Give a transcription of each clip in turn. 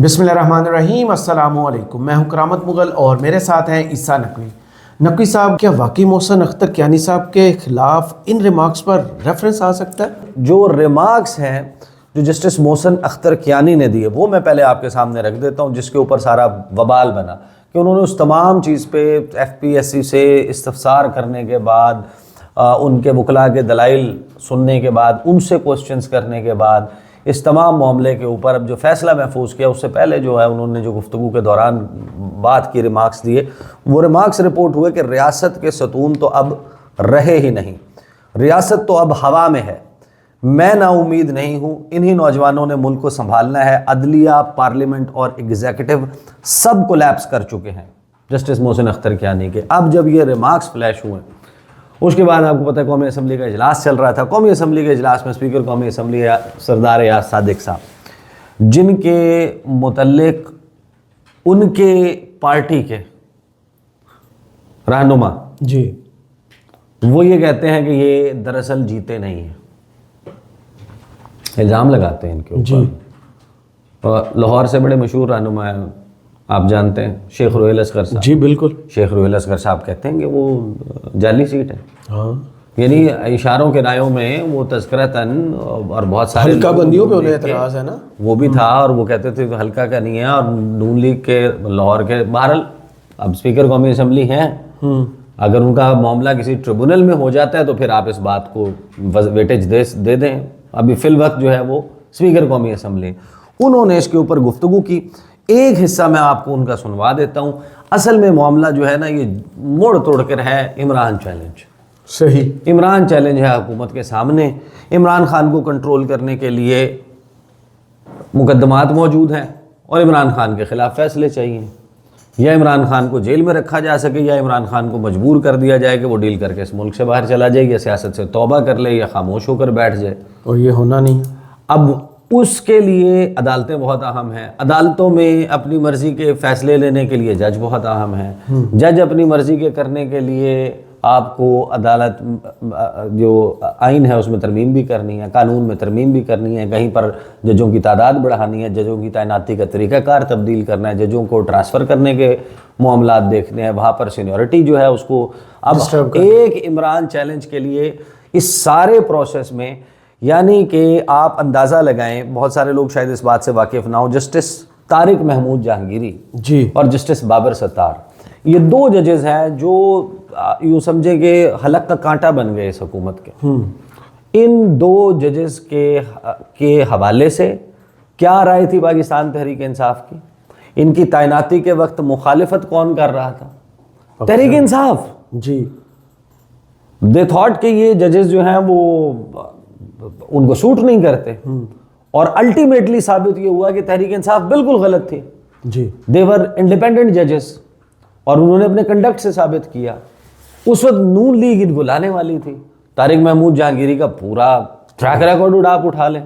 बिस्मिल्लाहिर्रहमानिर्रहीम, अस्सलामु अलैकुम। मैं हूं करामत मुगल और मेरे साथ हैं ईसा नकवी। नकवी साहब, क्या वाकई मोहसिन अख्तर कियानी साहब के खिलाफ इन रिमार्क्स पर रेफरेंस आ सकता है? जो रिमार्क्स हैं जो जस्टिस मोहसिन अख्तर कियानी ने दिए वो मैं पहले आपके सामने रख देता हूं, जिसके ऊपर सारा वबाल बना कि उन्होंने उस तमाम चीज़ पे FPSC से इस्तफसार करने के बाद, उनके वकला के दलाइल सुनने के बाद, उनसे क्वेश्चंस करने के बाद इस तमाम मामले के ऊपर अब जो फ़ैसला महफूज किया, उससे पहले जो है उन्होंने जो गुफ्तगू के दौरान बात की, रिमार्क्स दिए, वो रिमार्क्स रिपोर्ट हुए कि रियासत के सतून तो अब रहे ही नहीं, रियासत तो अब हवा में है। मैं नाउमीद नहीं हूँ, इन्हीं नौजवानों ने मुल्क को संभालना है। अदलिया, पार्लियामेंट और एग्जीक्यूटिव सब कोलैप्स कर चुके हैं जस्टिस मोहसिन अख्तर कियानी के। अब जब ये रिमार्क्स फ्लैश हुए, उसके बाद आपको पता है कौमी असम्बली का इजलास चल रहा था। कौमी असम्बली के इजलास में स्पीकर कौमी असम्बली सरदार याद सादिक साहब, जिनके मुतल्लिक उनके पार्टी के रहनुमा जी, वो ये कहते हैं कि ये दरअसल जीते नहीं हैं, इल्ज़ाम लगाते हैं इनके ऊपर। और लाहौर से बड़े मशहूर रहनुमा हैं, आप जानते हैं, शेख रोहेल असगर साहब। जी बिल्कुल। शेख रोहेल असगर साहब कहते हैं कि वो जाली सीट है। हाँ, यानी इशारों के रायों में वो तज़किरतन और बहुत सारे हल्का बंदियों पे उन्हें एतराज़ है ना, वो भी था, और वो कहते थे तो हल्का का नहीं है। और नून लीग के लाहौर के बहरहाल अब स्पीकर कौमी असम्बली हैं, अगर उनका मामला किसी ट्रिब्यूनल में हो जाता है तो फिर आप इस बात को वेटेज दे दें। अभी फिल वक्त जो है वो स्पीकर कौमी असम्बली, उन्होंने इसके ऊपर गुफ्तगू की। एक हिस्सा मैं आपको उनका सुनवा देता हूँ। असल में मामला जो है ना, ये मोड़ तोड़ कर है इमरान चैलेंज। सही, इमरान चैलेंज है हुकूमत के सामने। इमरान खान को कंट्रोल करने के लिए मुकदमात मौजूद हैं और इमरान खान के ख़िलाफ़ फ़ैसले चाहिए। या इमरान खान को जेल में रखा जा सके, या इमरान खान को मजबूर कर दिया जाए कि वो डील करके इस मुल्क से बाहर चला जाए, या सियासत से तौबा कर ले, या खामोश होकर बैठ जाए। और ये होना नहीं। अब उसके लिए अदालतें बहुत अहम हैं। अदालतों में अपनी मर्ज़ी के फ़ैसले लेने के लिए जज बहुत अहम हैं। जज अपनी मर्ज़ी के करने के लिए आपको अदालत जो आइन है उसमें तरमीम भी करनी है, कानून में तरमीम भी करनी है, कहीं पर जजों की तादाद बढ़ानी है, जजों की तैनाती का तरीक़ाकार तब्दील करना है, जजों को ट्रांसफ़र करने के मामलात देखने हैं, वहाँ पर सीनियरिटी जो है उसको। अब एक इमरान चैलेंज के लिए इस सारे प्रोसेस में, यानी कि आप अंदाज़ा लगाएं, बहुत सारे लोग शायद इस बात से वाकिफ़ ना हो, जस्टिस तारिक महमूद जहांगीरी जी और जस्टिस बाबर सत्तार, ये दो जजेस हैं जो यूँ समझे कि हलक का कांटा बन गए इस हुकूमत के। इन दो जजेस के हवाले से क्या राय थी पाकिस्तान तहरीक इंसाफ की? इनकी तैनाती के वक्त मुखालिफत कौन कर रहा था? तहरीक इंसाफ जी। दे थॉट कि ये जजेस जो हैं वो उनको सूट नहीं करते, और अल्टीमेटली साबित ये हुआ कि तहरीक इंसाफ बिल्कुल गलत थी जी। देवर इंडिपेंडेंट जजेस, और उन्होंने अपने कंडक्ट से साबित किया। उस वक्त नून लीग इनको लाने वाली थी। तारिक महमूद जहांगीरी का पूरा ट्रैक रिकॉर्ड आप उठा लें,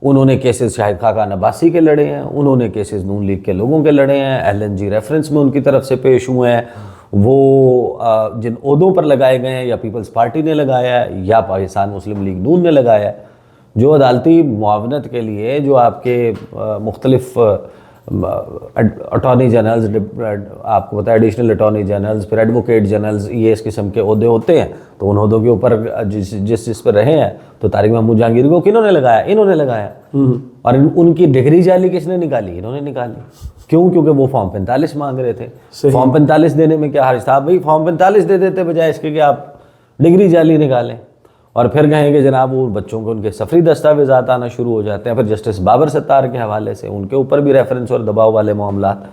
उन्होंने केसेस शाहिद खाकान अब्बासी के लड़े हैं, उन्होंने केसेस नून लीग के लोगों के लड़े हैं, LNG रेफरेंस में उनकी तरफ से पेश हुए हैं। वो जिन ओहदों पर लगाए गए हैं, या पीपल्स पार्टी ने लगाया है या पाकिस्तान मुस्लिम लीग नून ने लगाया है, जो अदालती मुआवनत के लिए जो आपके मुख्तलिफ अटॉर्नी जनरल्स, आपको पता है एडिशनल अटॉर्नी जनरल्स, फिर एडवोकेट जनरल्स, ये इस किस्म के ओहदे होते हैं, तो उन ओहदों के ऊपर जिस पर रहे हैं, तो तारिक महमूद जहांगीरी को किन्होंने लगाया? इन्होंने लगाया। और उनकी डिग्री जाली किसने निकाली? इन्होंने निकाली। क्यों? क्योंकि वो फॉर्म 45 मांग रहे थे। फॉर्म 45 देने में क्या हर्ज था? भाई फॉर्म 45 दे देते बजाय इसके कि आप डिग्री जाली निकालें। और फिर कहें कि जनाब वो बच्चों को उनके सफरी दस्तावेज़ात आना शुरू हो जाते हैं। फिर जस्टिस बाबर सत्तार के हवाले से उनके ऊपर भी रेफरेंस और दबाव वाले मामलात।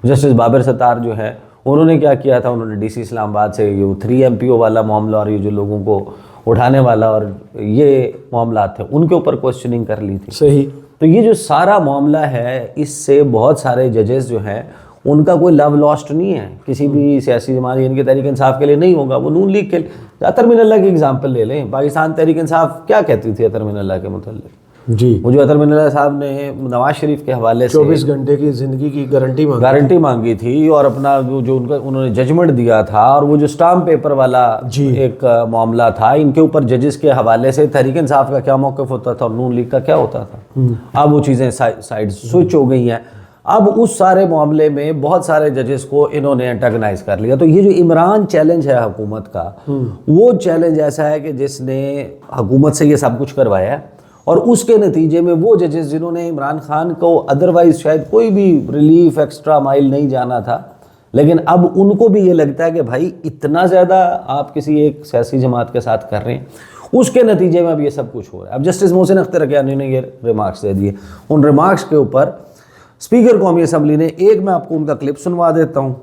जस्टिस बाबर सत्तार जो है, उन्होंने क्या किया था, उन्होंने DC इस्लामाबाद से ये 3 MPO वाला मामला और ये जो लोगों को उठाने वाला और ये मामलात थे, उनके ऊपर क्वेश्चनिंग कर ली थी। सही। तो ये जो सारा मामला है, इससे बहुत सारे जजेस जो हैं उनका कोई लव लॉस्ट नहीं है किसी भी सियासी जमात, इनके तहरीक इंसाफ के लिए नहीं होगा, वो नून लीग के लिए। अतर मिनल्ला की एग्जाम्पल ले लें, पाकिस्तान तहरीक इंसाफ क्या कहती थी अतर मिनल्ला के मुतल्लिक? जी, वो जो अतर मिनल्ला साहब ने नवाज शरीफ के हवाले से 24 घंटे की ज़िंदगी की गारंटी मांगी थी, और अपना जो उनका उन्होंने जजमेंट दिया था, और वो जो स्टाम्प पेपर वाला एक मामला था, इनके ऊपर जजेस के हवाले से तहरीक इंसाफ का क्या मौक़िफ़ होता था और नून लीग का क्या होता था। अब वो चीज़ें साइड स्विच हो गई हैं। अब उस सारे मामले में बहुत सारे जजेस को इन्होंने एंटागनाइज कर लिया। तो ये जो इमरान चैलेंज है हुकूमत का, वो चैलेंज ऐसा है कि जिसने हुकूमत से ये सब कुछ करवाया है, और उसके नतीजे में वो जजेस जिन्होंने इमरान खान को अदरवाइज शायद कोई भी रिलीफ एक्स्ट्रा माइल नहीं जाना था, लेकिन अब उनको भी ये लगता है कि भाई इतना ज़्यादा आप किसी एक सियासी जमात के साथ कर रहे हैं, उसके नतीजे में अब ये सब कुछ हो रहा है। अब जस्टिस मोहसिन अख्तर कियानी ने ये रिमार्क्स दे दिए। उन रिमार्क्स के ऊपर स्पीकर कौमी असम्बली ने, एक मैं आपको उनका क्लिप सुनवा देता हूँ,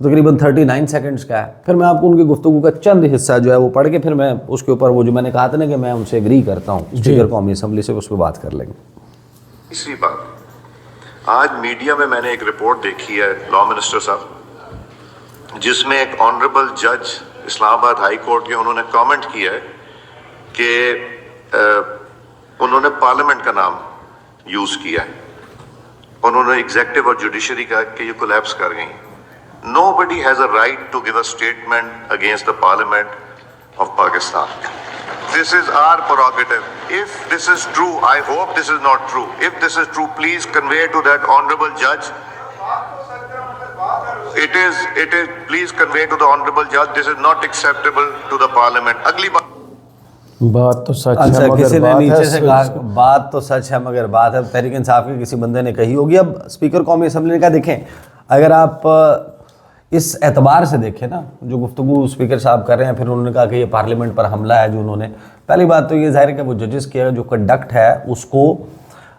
तकरीबन 39 सेकंड्स का है, फिर मैं आपको उनकी गुफ्तगू का चंद हिस्सा जो है वो पढ़ के फिर मैं उसके ऊपर वो जो मैंने कहा था ना कि मैं उनसे एग्री करता हूँ स्पीकर कौमी असम्बली से, उस पर बात कर लेंगे। तीसरी बात, आज मीडिया में मैंने एक रिपोर्ट देखी है लॉ मिनिस्टर साहब, जिसमें एक ऑनरेबल जज इस्लामाबाद हाई कोर्ट के उन्होंने कमेंट किया है कि उन्होंने पार्लियामेंट का नाम यूज़ किया है, उन्होंने एग्जेक्टिव और जुडिशरी का कि ये कोलैप्स कर गई। Nobody has a right to give a statement against the Parliament of Pakistan. This is our prerogative. If this is true, I hope this is not true. If this is true, please convey to that honorable judge. It is. Please convey to the honorable judge. This is not acceptable to the Parliament. अगली बात तो सच अच्छा, है मगर किसी ने बात नीचे है से कहा बात तो सच है मगर बात है तहरीक इंसाफ के किसी बंदे ने कही होगी। अब स्पीकर कौमी असम्बली ने कहा, देखें अगर आप इस एतबार से देखें ना जो गुफ्तगू स्पीकर साहब कर रहे हैं, फिर उन्होंने कहा कि ये पार्लियामेंट पर हमला है जो उन्होंने, पहली बात तो ये जाहिर है कि वो जजेस के जो कंडक्ट है उसको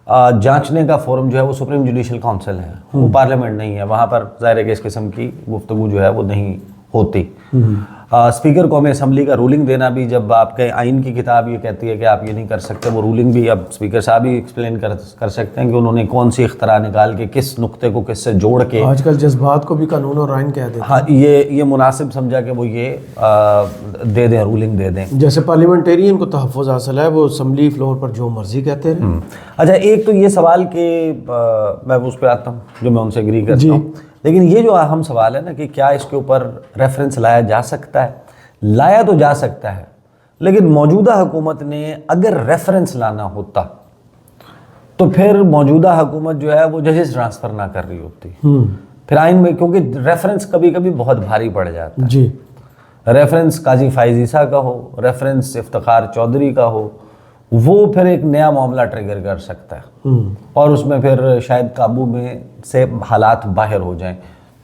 जांचने का फोरम जो है वो सुप्रीम जुडिशल काउंसिल है, वो पार्लियामेंट नहीं है, वहाँ पर जाहिर है कि इस किस्म की गुफ्तगू जो है वो नहीं होती। स्पीकर कौमी असम्बली का रूलिंग देना भी, जब आपके आइन की किताब ये कहती है कि आप ये नहीं कर सकते, वो रूलिंग भी अब स्पीकर साहब ही एक्सप्लेन कर सकते हैं कि उन्होंने कौन सी इख्तरा निकाल के किस नुक्ते को किससे जोड़ के, आजकल जज्बात को भी कानून और आइन कह देते हैं। हाँ, ये मुनासिब समझा कि वो ये दे दें, रूलिंग दे दें। जैसे पार्लियामेंटेरियन को तहफ़्फ़ुज़ हासिल है, वो असम्बली फ्लोर पर जो मर्जी कहते हैं। अच्छा, एक तो ये सवाल के मैं उस पर आता हूँ जो मैं उनसे एग्री करता हूँ, लेकिन ये जो अहम सवाल है ना कि क्या इसके ऊपर रेफरेंस लाया जा सकता है, लाया तो जा सकता है, लेकिन मौजूदा हुकूमत ने अगर रेफरेंस लाना होता तो फिर मौजूदा हुकूमत जो है वो जजेस ट्रांसफ़र ना कर रही होती फिर आइन में, क्योंकि रेफरेंस कभी कभी बहुत भारी पड़ जाता है। जी, रेफरेंस काजी फाइज ईसा का हो, रेफरेंस इफ्तिखार चौधरी का हो, वो फिर एक नया मामला ट्रिगर कर सकता है और उसमें फिर शायद काबू में से हालात बाहर हो जाएं।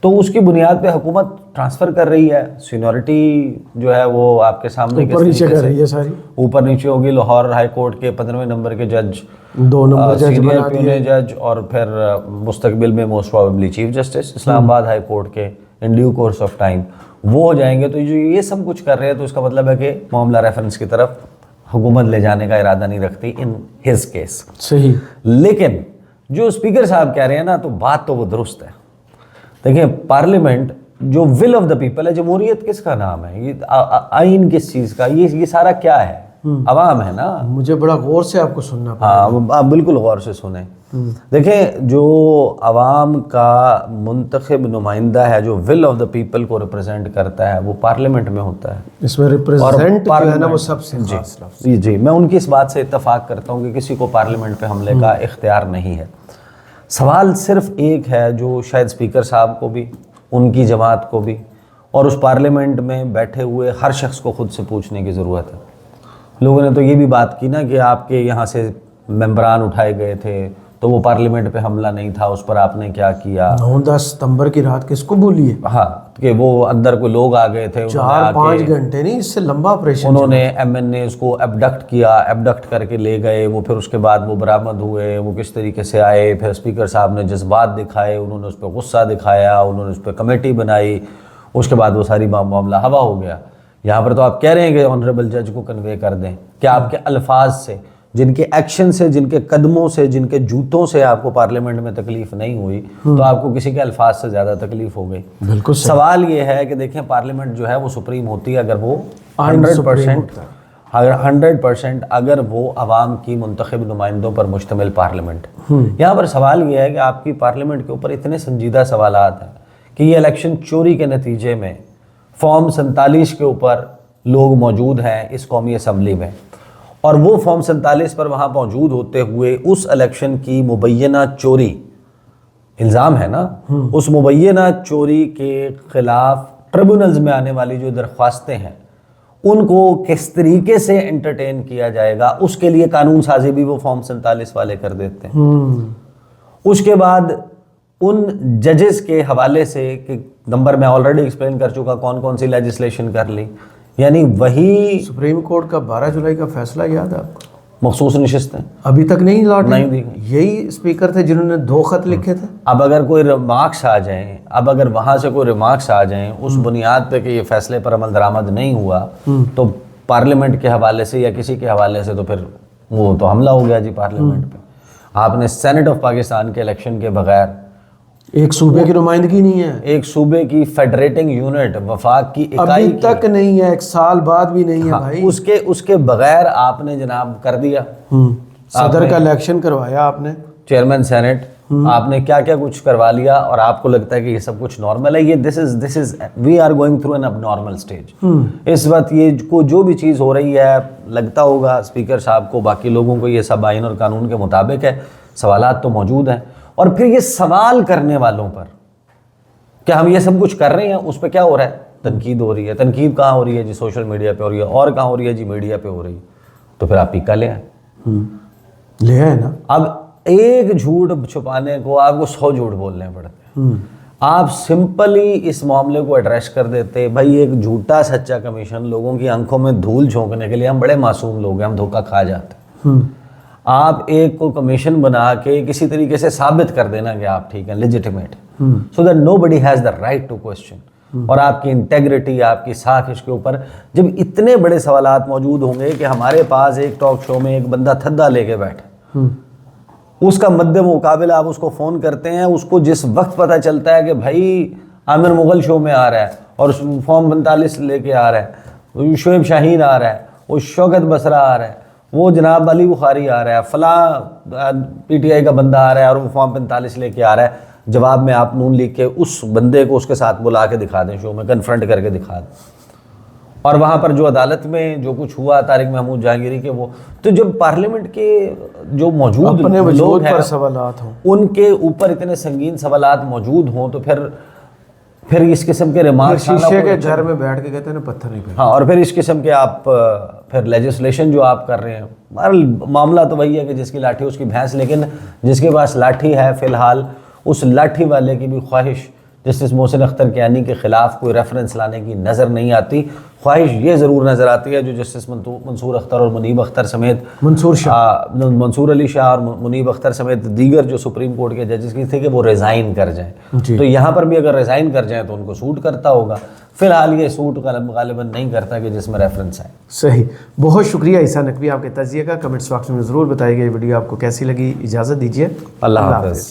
तो उसकी बुनियाद पे हुकूमत ट्रांसफ़र कर रही है, सीनियरिटी जो है वो आपके सामने ऊपर नीचे कर रही है सारी, ऊपर नीचे होगी। लाहौर हाई कोर्ट के 15वें नंबर के जज, 2 नंबर जज सीनियर बना दिए, प्यूने जज, और फिर मुस्तकबिल में most probably chief justice Islamabad high court के in due course of time वो हो जाएंगे। तो जो ये सब कुछ कर रहे हैं तो इसका मतलब है कि मामला रेफरेंस की तरफ हुकूमत ले जाने का इरादा नहीं रखती इन हिज केस। सही। लेकिन जो स्पीकर साहब कह रहे हैं ना, तो बात तो वो दुरुस्त है। देखिए, पार्लियामेंट जो विल ऑफ द पीपल है, जमहूरियत किसका नाम है, ये आइन किस चीज़ का, ये सारा क्या है, अवाम है ना। मुझे बड़ा गौर से आपको सुनना पड़ेगा। हाँ, आप बिल्कुल गौर से सुने। देखें, जो अवाम का मुंतखब नुमाइंदा है, जो विल ऑफ द पीपल को रिप्रेजेंट करता है, वो पार्लियामेंट में होता है। इसमें रिप्रेजेंट जो है ना वो सबसे खास लफ्ज़। जी, मैं उनकी इस बात से इत्तफाक करता हूँ कि किसी को पार्लियामेंट पे हमले का इख्तियार नहीं है। सवाल सिर्फ एक है जो शायद स्पीकर साहब को भी, उनकी जमात को भी, और उस पार्लियामेंट में बैठे हुए हर शख्स को खुद से पूछने की ज़रूरत है। लोगों ने तो ये भी बात की ना कि आपके यहाँ से मेंबरान उठाए गए थे तो वो पार्लियामेंट पे हमला नहीं था, उस पर आपने क्या किया। 9-10 सितंबर की रात किसको भूली है? हाँ, कि वो अंदर को लोग आ गए थे, 4-5 घंटे नहीं, इससे लंबा ऑपरेशन। उन्होंने MNAs को एबडक्ट किया, एबडक्ट करके ले गए, वो फिर उसके बाद वो बरामद हुए, वो किस तरीके से आए, फिर स्पीकर साहब ने जज्बात दिखाए, उन्होंने उस पर गुस्सा दिखाया, उन्होंने उस पर कमेटी बनाई, उसके बाद वो सारी मामला हवा हो गया। यहाँ पर तो आप कह रहे हैं कि ऑनरेबल जज को कन्वे कर दें कि आपके अल्फाज से, जिनके एक्शन से, जिनके कदमों से, जिनके जूतों से आपको पार्लियामेंट में तकलीफ नहीं हुई, तो आपको किसी के अल्फाज से ज़्यादा तकलीफ हो गई। बिल्कुल। सवाल ये है कि देखें, पार्लियामेंट जो है वो सुप्रीम होती है अगर वो 100% अगर वो आवाम की मुंतखब नुमाइंदों पर मुश्तमिल पार्लियामेंट। यहाँ पर सवाल ये है कि आपकी पार्लियामेंट के ऊपर इतने संजीदा सवालात हैं कि ये इलेक्शन चोरी के नतीजे में फॉर्म 47 के ऊपर लोग मौजूद हैं इस कौमी असम्बली में, और वो फॉर्म 47 पर वहाँ मौजूद होते हुए उस इलेक्शन की मुबैना चोरी इल्ज़ाम है ना, उस मुबैना चोरी के खिलाफ ट्रिब्यूनल्स में आने वाली जो दरख्वास्तें हैं उनको किस तरीके से एंटरटेन किया जाएगा, उसके लिए कानून साजी भी वो फॉर्म 47 वाले कर देते हैं। उसके बाद उन जजेस के हवाले से कि नंबर मैं ऑलरेडी एक्सप्लेन कर चुका कौन कौन सी लेजिस्लेशन कर ली, यानी वही सुप्रीम कोर्ट का 12 जुलाई का फैसला याद है आपको? मखसूस नशिस्तें अभी तक नहीं लौट नहीं दी। यही स्पीकर थे जिन्होंने 2 खत लिखे थे। अब अगर कोई रिमार्क्स आ जाएं, अब अगर वहाँ से कोई रिमार्क्स आ जाएं उस बुनियाद पे कि ये फैसले पर अमल दरामद नहीं हुआ, तो पार्लियामेंट के हवाले से या किसी के हवाले से तो फिर वो तो हमला हो गया जी पार्लियामेंट पे। आपने सेनेट ऑफ पाकिस्तान के इलेक्शन के बगैर एक सूबे की नुमाइंदगी नहीं है, एक सूबे की फेडरेटिंग यूनिट वफाक की इकाई अभी तक नहीं है, 1 साल बाद भी नहीं है भाई। उसके बगैर आपने जनाब कर दिया। सदर का इलेक्शन करवाया आपने, चेयरमैन सेनेट, आपने क्या क्या कुछ करवा लिया और आपको लगता है कि ये सब कुछ नॉर्मल है। ये this is we are going through an abnormal stage. इस वक्त ये को जो भी चीज़ हो रही है, लगता होगा स्पीकर साहब को, बाकी लोगों को, ये सब आइन और कानून के मुताबिक है। सवालात तो मौजूद हैं, और फिर ये सवाल करने वालों पर क्या हम ये सब कुछ कर रहे हैं, उस पर क्या हो रहा है? तनकीद हो रही है। तनकीद कहाँ हो रही है जी? सोशल मीडिया पे हो रही है। और कहाँ हो रही है जी? मीडिया पे हो रही है। तो फिर आप पीका ले आए, ले आए ना। अब एक झूठ छुपाने को आपको 100 झूठ बोलने पड़ते हैं। आप सिंपली इस मामले को एड्रेस कर देते, भाई एक झूठा सच्चा कमीशन, लोगों की आंखों में धूल झोंकने के लिए, हम बड़े मासूम लोग हैं, हम धोखा खा जाते हैं। आप एक को कमीशन बना के किसी तरीके से साबित कर देना कि आप ठीक हैं, legitimate, so that nobody has the right to question. और आपकी इंटेग्रिटी, आपकी साख, इसके ऊपर जब इतने बड़े सवालात मौजूद होंगे कि हमारे पास एक टॉक शो में एक बंदा थद्दा लेके बैठा, उसका मद्दे मुकाबला आप उसको फ़ोन करते हैं, उसको जिस वक्त पता चलता है कि भाई आमिर मुगल शो में आ रहा है और फॉर्म 45 लेके आ रहा है, शोएब शाहीन आ रहा है, वो शौकत बसरा आ रहा है, वो जनाब अली बुखारी आ रहा है, फलां PTI का बंदा आ रहा है और वो फॉर्म 45 लेके आ रहा है, जवाब में आप नून लिख के उस बंदे को उसके साथ बुला के दिखा दें, शो में कन्फ्रंट करके दिखा दें, और वहाँ पर जो अदालत में जो कुछ हुआ तारिक महमूद जहांगीरी के, वो तो जब पार्लियामेंट के जो मौजूद लोग हैं सवालात हों, उनके ऊपर इतने संगीन सवालात मौजूद हों, तो फिर इस किस्म के रिमार्क्स, शीशे के घर में बैठ के कहते हैं ना, पत्थर नहीं फेंकना। हाँ, और फिर इस किस्म के आप फिर लेजिस्लेशन जो आप कर रहे हैं, मामला तो वही है कि जिसकी लाठी उसकी भैंस, लेकिन जिसके पास लाठी है फिलहाल, उस लाठी वाले की भी ख्वाहिश जस्टिस मोहसिन अख्तर कियानी के ख़िलाफ़ कोई रेफरेंस लाने की नज़र नहीं आती। ख्वाहिश ये ज़रूर नज़र आती है जो जस्टिस मंसूर अख्तर और मुनीब अख्तर समेत मंसूर अली शाह और मुनीब अख्तर समेत दीगर जो सुप्रीम कोर्ट के जजेस की थे कि वो रिज़ाइन कर जाएँ। तो यहाँ पर भी अगर रिज़ाइन कर जाएँ तो उनको सूट करता होगा। फ़िलहाल ये सूट गालिबन नहीं करता कि जिसमें रेफरेंस है। सही, बहुत शुक्रिया ईसा नकवी आपके तजिए का। कमेंट्स बॉक्स में ज़रूर बताइएगा ये वीडियो आपको कैसी लगी। इजाज़त दीजिए, अल्लाह हाफ़िज़।